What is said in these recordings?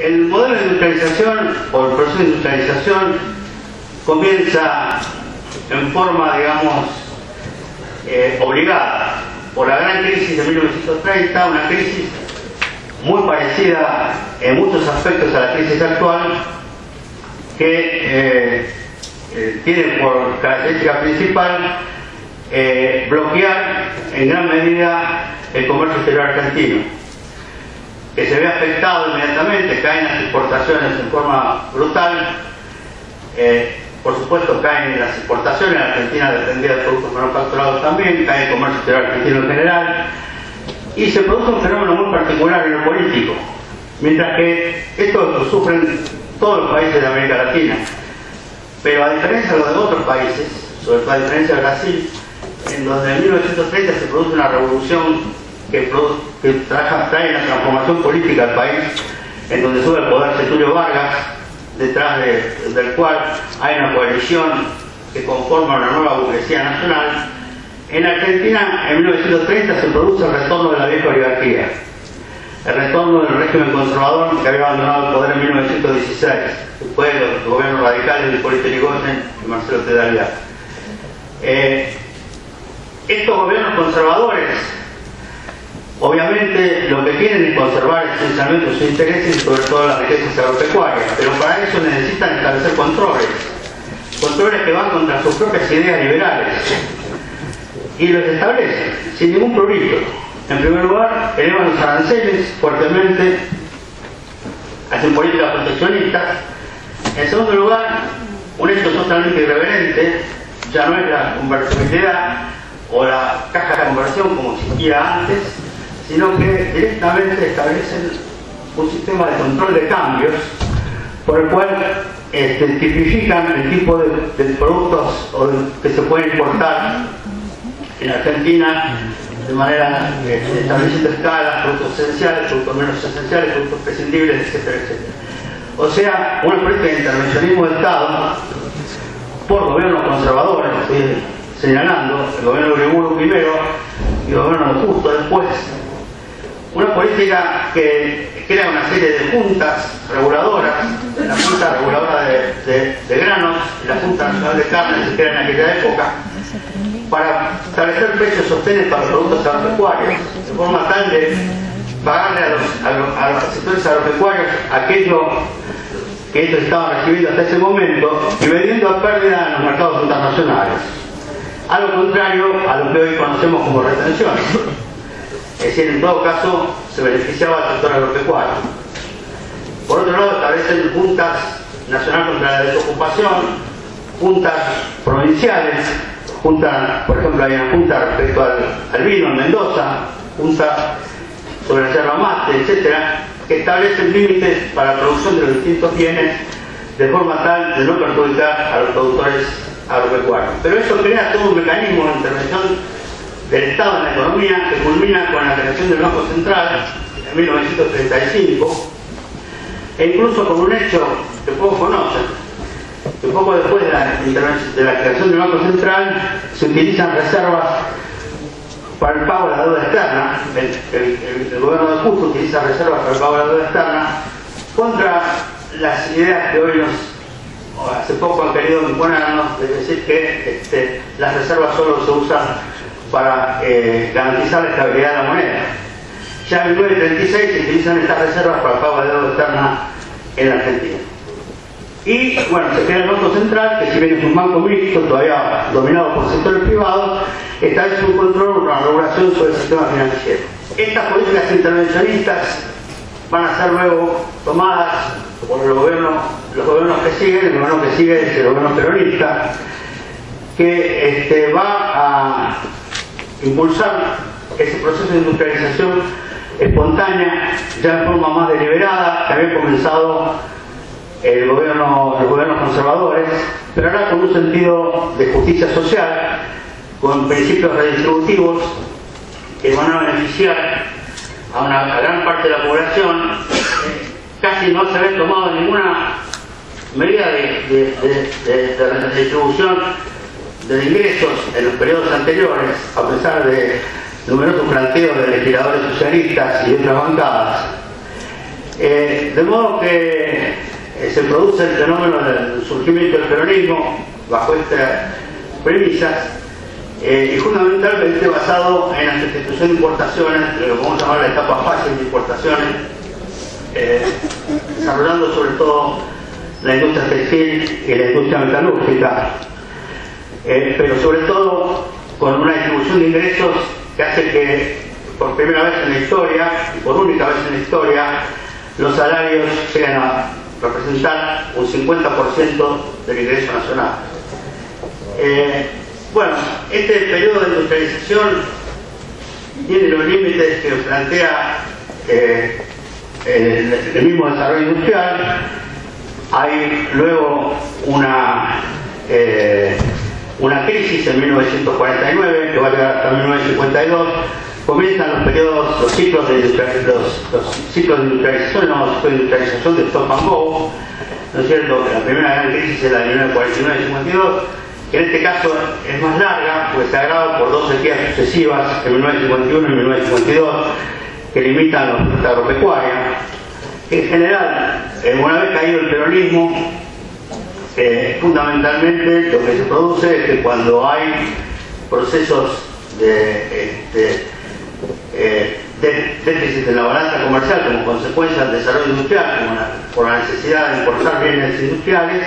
El modelo de industrialización o el proceso de industrialización comienza en forma, digamos, obligada por la gran crisis de 1930, una crisis muy parecida en muchos aspectos a la crisis actual, que tiene por característica principal bloquear en gran medida el comercio exterior argentino, que se ve afectado inmediatamente. Caen las exportaciones en forma brutal, por supuesto caen las exportaciones. La Argentina dependía de productos manufacturados también, cae el comercio exterior argentino en general, y se produce un fenómeno muy particular en lo político, mientras que esto lo sufren todos los países de América Latina, pero a diferencia de los de otros países, sobre todo a diferencia de Brasil, en donde en 1930 se produce una revolución que trae la transformación política al país, en donde sube el poder Getúlio Vargas, detrás del cual hay una coalición que conforma una nueva burguesía nacional. En Argentina, en 1930, se produce el retorno de la vieja oligarquía, el retorno del régimen conservador que había abandonado el poder en 1916, después de los gobiernos radicales de Hipólito Yrigoyen y Marcelo Tedalía. Estos gobiernos conservadores, obviamente, lo que quieren es conservar esencialmente sus intereses y sobre todo las riquezas agropecuarias, pero para eso necesitan establecer controles que van contra sus propias ideas liberales, y los establecen sin ningún prurito. En primer lugar, elevan los aranceles fuertemente, hacen políticas proteccionistas. En segundo lugar, un hecho totalmente irreverente, ya no es la convertibilidad o la caja de conversión como existía antes, sino que directamente establecen un sistema de control de cambios por el cual tipifican el tipo de productos que se pueden importar en Argentina de manera estableciendo escalas, productos esenciales, productos menos esenciales, productos prescindibles, etcétera, etcétera. O sea, una política de intervencionismo de Estado por gobiernos conservadores, estoy señalando, el gobierno de Uriburu primero y el gobierno de Justo después. Una política que crea una serie de juntas reguladoras, la Junta Reguladora de Granos y la Junta Nacional de Carne se crea en aquella época, para establecer precios sostenes para los productos agropecuarios, de forma tal de pagarle a los sectores agropecuarios aquello que ellos estaban recibiendo hasta ese momento y vendiendo a pérdida en los mercados internacionales. Algo contrario a lo que hoy conocemos como retención. Es decir, en todo caso se beneficiaba al sector agropecuario. Por otro lado, establecen juntas nacional contra la desocupación, juntas provinciales, por ejemplo, hay una junta respecto al vino en Mendoza, junta sobre la yerba mate, etcétera, que establecen límites para la producción de los distintos bienes de forma tal de no perjudicar a los productores agropecuarios. Pero eso crea todo un mecanismo de intervención del Estado en la economía que culmina con la creación del Banco Central en 1935, e incluso con un hecho que pocos conocen, que poco después de la creación del Banco Central se utilizan reservas para el pago de la deuda externa. El gobierno de Justo utiliza reservas para el pago de la deuda externa contra las ideas que hoy hace poco han querido imponernos, de decir que las reservas solo se usan para garantizar la estabilidad de la moneda. Ya en 1936 se utilizan estas reservas para el pago de la deuda externa en la Argentina. Y bueno, se crea el Banco Central, que si bien es un banco mixto, todavía dominado por sectores privados, establece un control, una regulación sobre el sistema financiero. Estas políticas intervencionistas van a ser luego tomadas por los gobiernos que siguen. El gobierno que sigue es el gobierno peronista, que va a impulsar ese proceso de industrialización espontánea, ya en forma más deliberada, que había comenzado los gobiernos conservadores, pero ahora con un sentido de justicia social, con principios redistributivos que van a beneficiar a gran parte de la población. Casi no se había tomado ninguna medida de redistribución de ingresos en los periodos anteriores, a pesar de numerosos planteos de legisladores socialistas y de otras bancadas. De modo que se produce el fenómeno del surgimiento del peronismo bajo estas premisas, y fundamentalmente basado en la sustitución de importaciones, lo que vamos a llamar la etapa fácil de importaciones, desarrollando sobre todo la industria textil y la industria metalúrgica, pero sobre todo con una distribución de ingresos que hace que por primera vez en la historia, y por única vez en la historia, los salarios lleguen a representar un 50% del ingreso nacional. Bueno, este periodo de industrialización tiene los límites que plantea el mismo desarrollo industrial. Hay luego una crisis en 1949 que va a llegar hasta 1952. Comienzan los periodos, los ciclos de industrialización, los ciclos de industrialización de Stop and Go, ¿no es cierto? La primera gran crisis es la de 1949-52, que en este caso es más larga, porque se agrava por dos sequías sucesivas, en 1951 y 1952, que limitan la oferta agropecuaria. En general, una vez caído el peronismo, fundamentalmente lo que se produce es que cuando hay procesos de déficit en la balanza comercial como consecuencia del desarrollo industrial, por la necesidad de importar bienes industriales,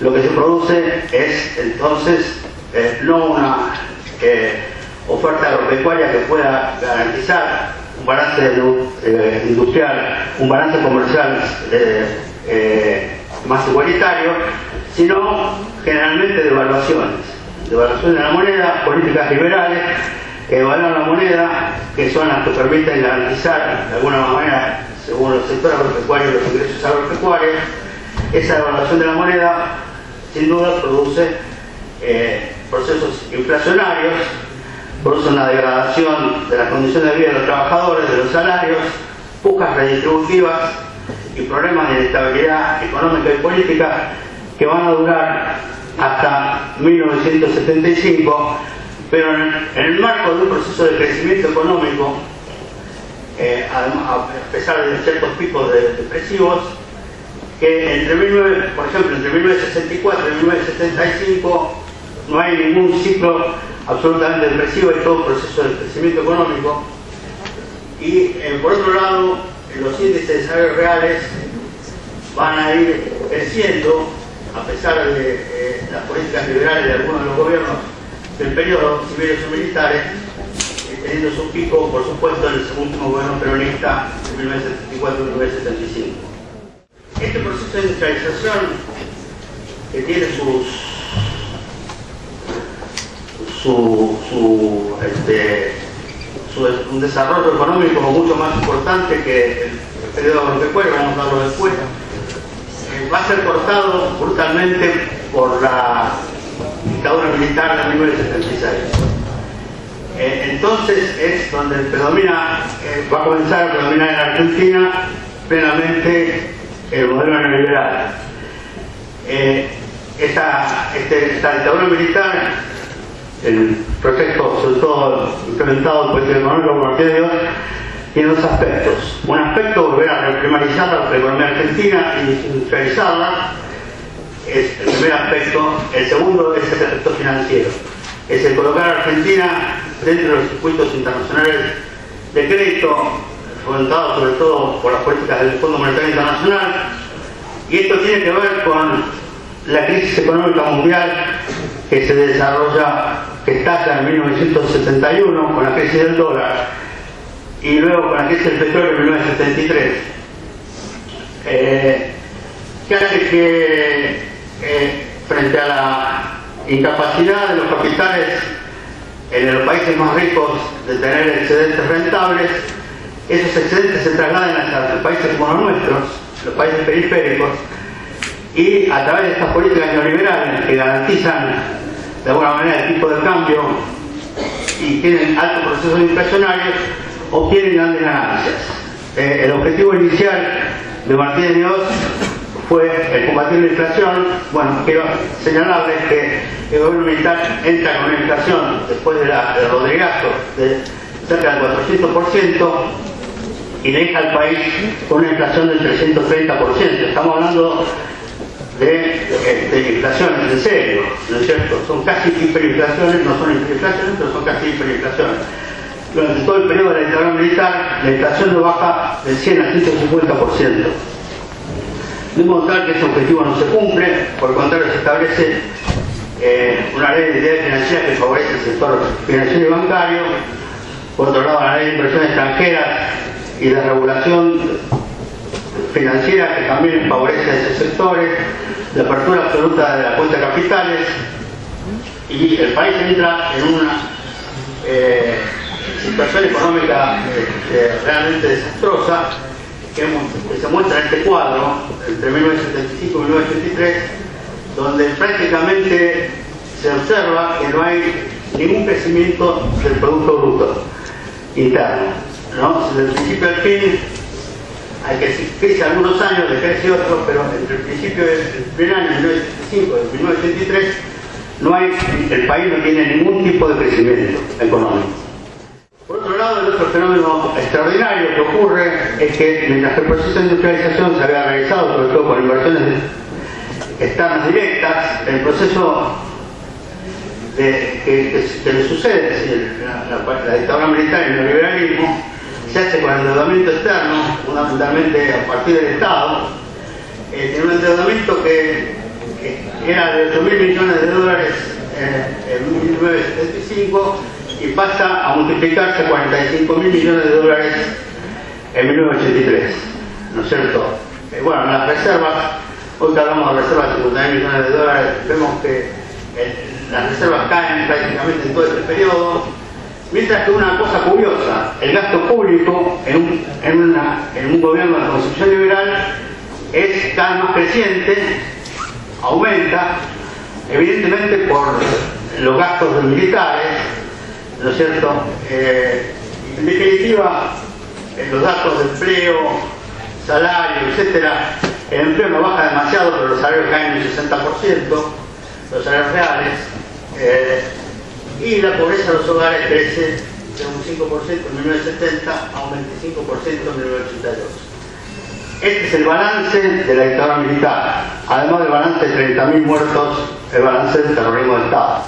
lo que se produce es entonces no una oferta agropecuaria que pueda garantizar un balance industrial, un balance comercial más igualitario, sino generalmente devaluaciones de la moneda, políticas liberales que devalúan la moneda, que son las que permiten garantizar de alguna manera, según los sectores agropecuarios, los ingresos agropecuarios. Esa devaluación de la moneda sin duda produce procesos inflacionarios, produce una degradación de las condiciones de vida de los trabajadores, de los salarios, pujas redistributivas y problemas de inestabilidad económica y política que van a durar hasta 1975, pero en el marco de un proceso de crecimiento económico, a pesar de ciertos picos depresivos, que por ejemplo, entre 1964 y 1975 no hay ningún ciclo absolutamente depresivo, hay todo un proceso de crecimiento económico, y por otro lado, los índices de salarios reales van a ir creciendo a pesar de las políticas liberales de algunos de los gobiernos del periodo civiles o militares, teniendo su pico, por supuesto, en el último gobierno peronista de 1974 y 1975. Este proceso de industrialización, que tiene un desarrollo económico mucho más importante que el periodo agropecuario, vamos a hablarlo después, va a ser cortado brutalmente por la dictadura militar de 1976. Entonces es donde va a comenzar a predominar en Argentina plenamente el modelo neoliberal. Esta dictadura militar, el proyecto sobre todo implementado por el económico por Martínez de Oz, tiene dos aspectos. Un aspecto, volver a reprimarizar la economía argentina y industrializarla, es el primer aspecto. El segundo es el aspecto financiero, es el colocar a Argentina dentro de los circuitos internacionales de crédito, fomentados sobre todo por las políticas del Fondo Monetario Internacional, y esto tiene que ver con la crisis económica mundial que se desarrolla, que estalla en 1971 con la crisis del dólar y luego con la crisis del petróleo en 1973, que hace que frente a la incapacidad de los capitales en los países más ricos de tener excedentes rentables, esos excedentes se trasladen hacia países como los nuestros, los países periféricos, y a través de estas políticas neoliberales que garantizan de alguna manera el tipo de cambio y tienen altos procesos inflacionarios, obtienen grandes ganancias. El objetivo inicial de Martínez de Oz fue el combatir la inflación. Bueno, quiero señalarles que el gobierno militar entra con una inflación después de Rodrigazo de cerca del 400%, y deja al país con una inflación del 330%. Estamos hablando de inflaciones en serio, ¿no es cierto? Son casi hiperinflaciones, no son hiperinflaciones, pero son casi hiperinflaciones. Durante todo el periodo de la dictadura militar, la inflación no baja del 100 al 150%. De modo tal que ese objetivo no se cumple, por el contrario se establece una ley de entidades financieras que favorece el sector financiero y bancario, por otro lado la ley de inversiones extranjeras y de regulación financiera que también favorece a esos sectores, la apertura absoluta de la cuenta de capitales, y el país entra en una situación económica realmente desastrosa que se muestra en este cuadro entre 1975 y 1983, donde prácticamente se observa que no hay ningún crecimiento del Producto Bruto Interno, ¿no? Desde el principio al fin hay que decir, crece algunos años, decrece otros, pero entre el principio del primer año, 1975 y 1983, el país no tiene ningún tipo de crecimiento económico. Por otro lado, el otro fenómeno extraordinario que ocurre es que mientras que el proceso de industrialización se había realizado, sobre todo con inversiones externas directas, el proceso que le sucede, es decir, la dictadura militar y el neoliberalismo, se hace con endeudamiento externo, fundamentalmente a partir del Estado, en un endeudamiento que era de 8.000 millones de dólares en 1975 y pasa a multiplicarse 45.000 millones de dólares en 1983, ¿no es cierto? Bueno, las reservas, hoy que hablamos de reservas de 50.000 millones de dólares, vemos que las reservas caen prácticamente en todo este periodo, mientras que una cosa curiosa, el gasto público en un gobierno de concepción liberal es cada vez más creciente, aumenta, evidentemente por los gastos militares, ¿no es cierto? En definitiva, los datos de empleo, salario, etcétera, el empleo no baja demasiado, pero los salarios caen un 60%, los salarios reales, y la pobreza de los hogares crece de un 5% en 1970 a un 25% en 1982. Este es el balance de la dictadura militar, además del balance de 30.000 muertos, el balance del terrorismo de Estado.